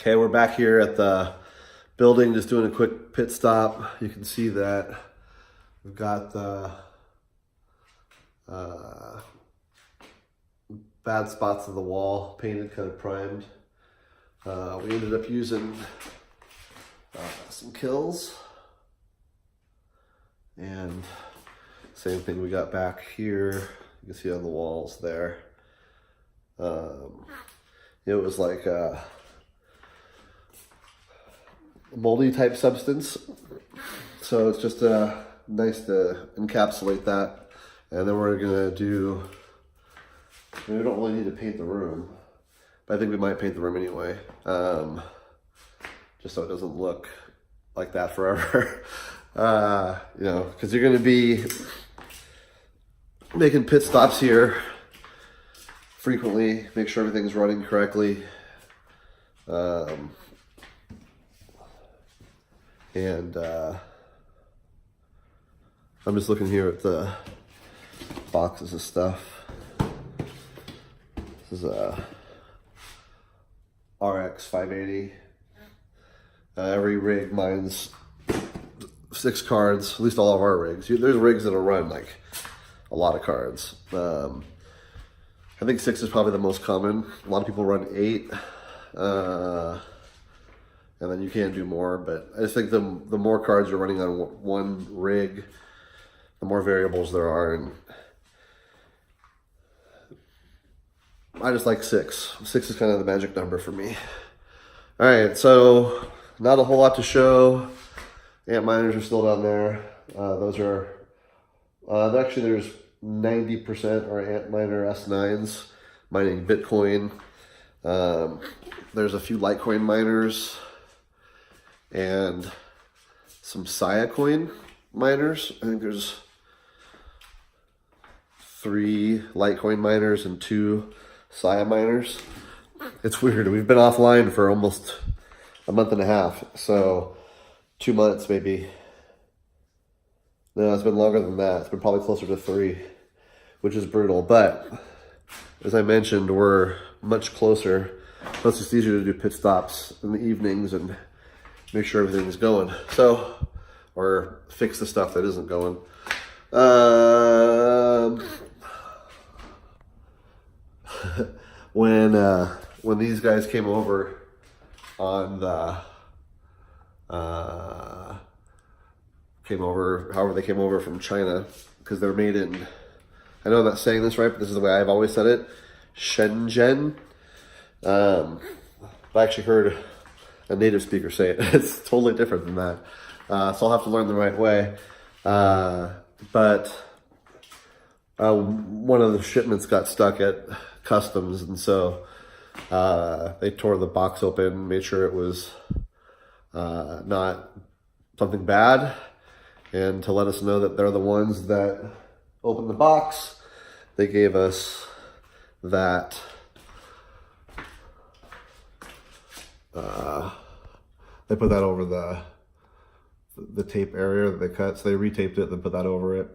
Okay, we're back here at the building, just doing a quick pit stop. You can see that we've got the bad spots of the wall painted, kind of primed. We ended up using some Kilz, and same thing we got back here. You can see on the walls there. It was like a moldy type substance, so it's just nice to encapsulate that. And then we're gonna do, we don't really need to paint the room, but I think we might paint the room anyway, just so it doesn't look like that forever. You know, because you're gonna be making pit stops here frequently, make sure everything's running correctly. And I'm just looking here at the boxes of stuff. This is a RX 580. Every rig mine's 6 cards, at least all of our rigs. There's rigs that'll run like a lot of cards. I think 6 is probably the most common. A lot of people run 8. And then you can do more, but I just think the more cards you're running on one rig, the more variables there are, and I just like 6. 6 is kind of the magic number for me. All right, so not a whole lot to show. Antminers are still down there. Those are, actually there's 90% are Antminer S9s mining Bitcoin. There's a few Litecoin miners and some Siacoin miners. I think there's 3 Litecoin miners and 2 Sia miners. It's weird. We've been offline for almost a month and a half, so 2 months maybe. No, it's been longer than that. It's been probably closer to 3, which is brutal. But as I mentioned, we're much closer. Plus, it's easier to do pit stops in the evenings and make sure everything's going. So, or fix the stuff that isn't going. When these guys came over on the however they came over from China, because they're made in, I know I'm not saying this right, but this is the way I've always said it, Shenzhen. I actually heard a native speaker say it. It's totally different than that. So I'll have to learn the right way. But one of the shipments got stuck at customs, and so they tore the box open, made sure it was not something bad, and to let us know that they're the ones that opened the box, they gave us that they put that over the tape area that they cut, so they retaped it and put that over it,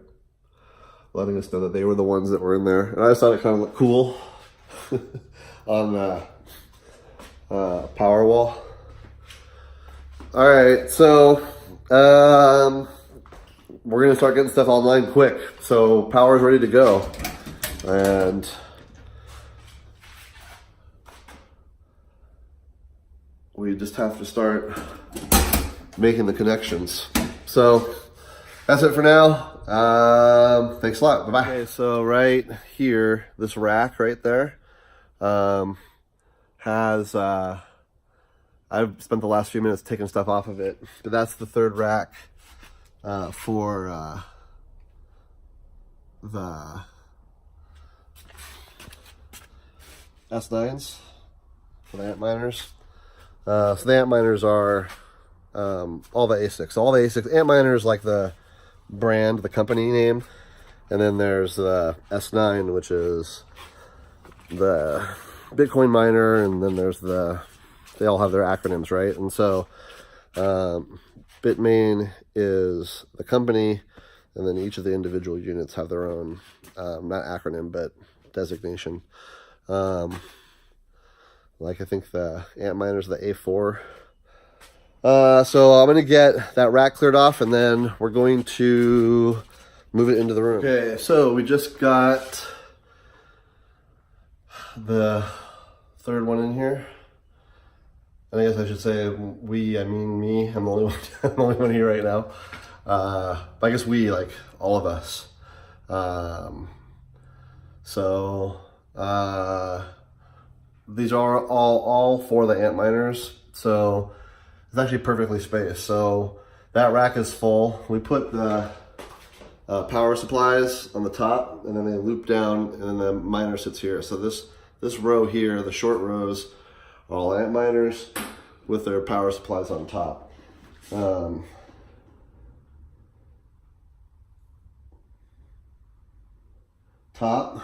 letting us know that they were the ones that were in there. And I just thought it kind of looked cool on the power wall. All right, so we're gonna start getting stuff online quick. So power's ready to go, and we just have to start making the connections. So that's it for now. Thanks a lot. Bye-bye. Okay, so right here, this rack right there has, I've spent the last few minutes taking stuff off of it, but that's the third rack for the S9s, for the Antminers. So the Antminers are all the ASICs. All the ASICs. Antminer is like the brand, the company name. And then there's the S9, which is the Bitcoin miner. And then there's they all have their acronyms, right? And so Bitmain is the company. And then each of the individual units have their own, not acronym, but designation. Like I think the Antminer's the A4. So I'm gonna get that rack cleared off, and then we're going to move it into the room. Okay, so we just got the third one in here. And I guess I should say we, I mean me. I'm the only one, I'm the only one here right now. But I guess we, like all of us. These are all for the Antminers. So it's actually perfectly spaced. So that rack is full. We put the power supplies on the top, and then they loop down, and then the miner sits here. So this row here, the short rows, are all Antminers with their power supplies on top. Top,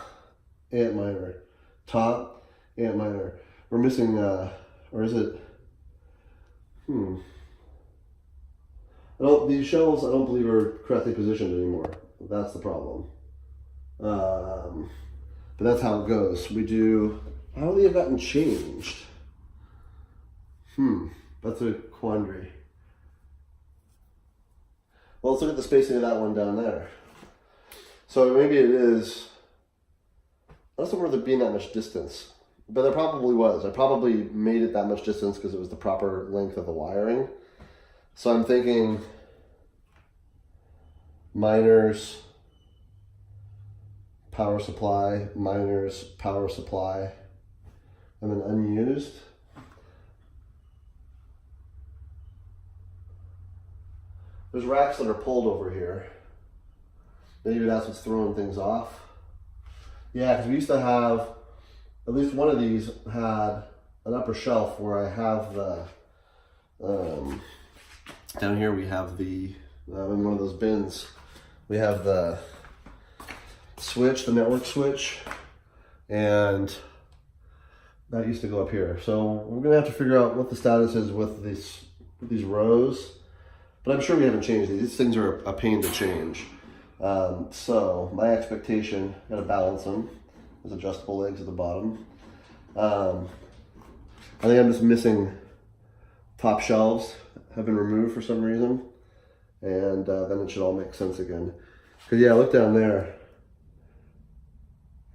Antminer, top, Antminer. We're missing, or is it? These shelves I don't believe are correctly positioned anymore. That's the problem. But that's how it goes. We do, how do they have gotten changed? That's a quandary. Well, let's look at the spacing of that one down there. So maybe it is, I don't remember there being that much distance, but there probably was. I probably made it that much distance because it was the proper length of the wiring. So I'm thinking miners, power supply, miners, power supply, and then unused. There's racks that are pulled over here. Maybe that's what's throwing things off. Yeah, because we used to have, at least one of these had an upper shelf where I have the, down here we have the, in one of those bins, we have the switch, the network switch, and that used to go up here. So we're gonna have to figure out what the status is with these rows, but I'm sure we haven't changed these. These things are a pain to change. So my expectation, gotta balance them. There's adjustable legs at the bottom. I think I'm just missing top shelves, have been removed for some reason. And then it should all make sense again. Cause yeah, look down there.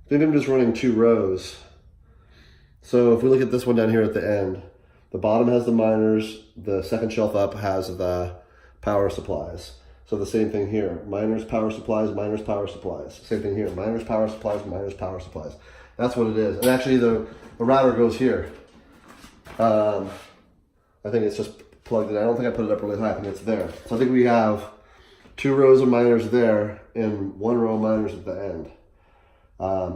I think I'm just running 2 rows. So if we look at this one down here at the end, the bottom has the miners, the second shelf up has the power supplies. So the same thing here, miners, power supplies, miners, power supplies. Same thing here, miners, power supplies, miners, power supplies. That's what it is. And actually the router goes here. I think it's just plugged in. I don't think I put it up really high, I think it's there. So I think we have 2 rows of miners there and 1 row of miners at the end,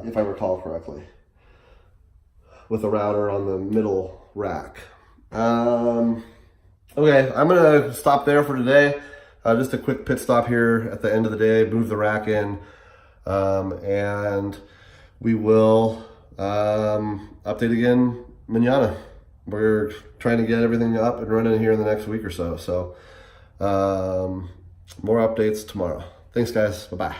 if I recall correctly, with a router on the middle rack. Okay, I'm gonna stop there for today. Just a quick pit stop here at the end of the day, move the rack in, and we will update again mañana. We're trying to get everything up and running here in the next week or so. So more updates tomorrow. Thanks guys, bye-bye.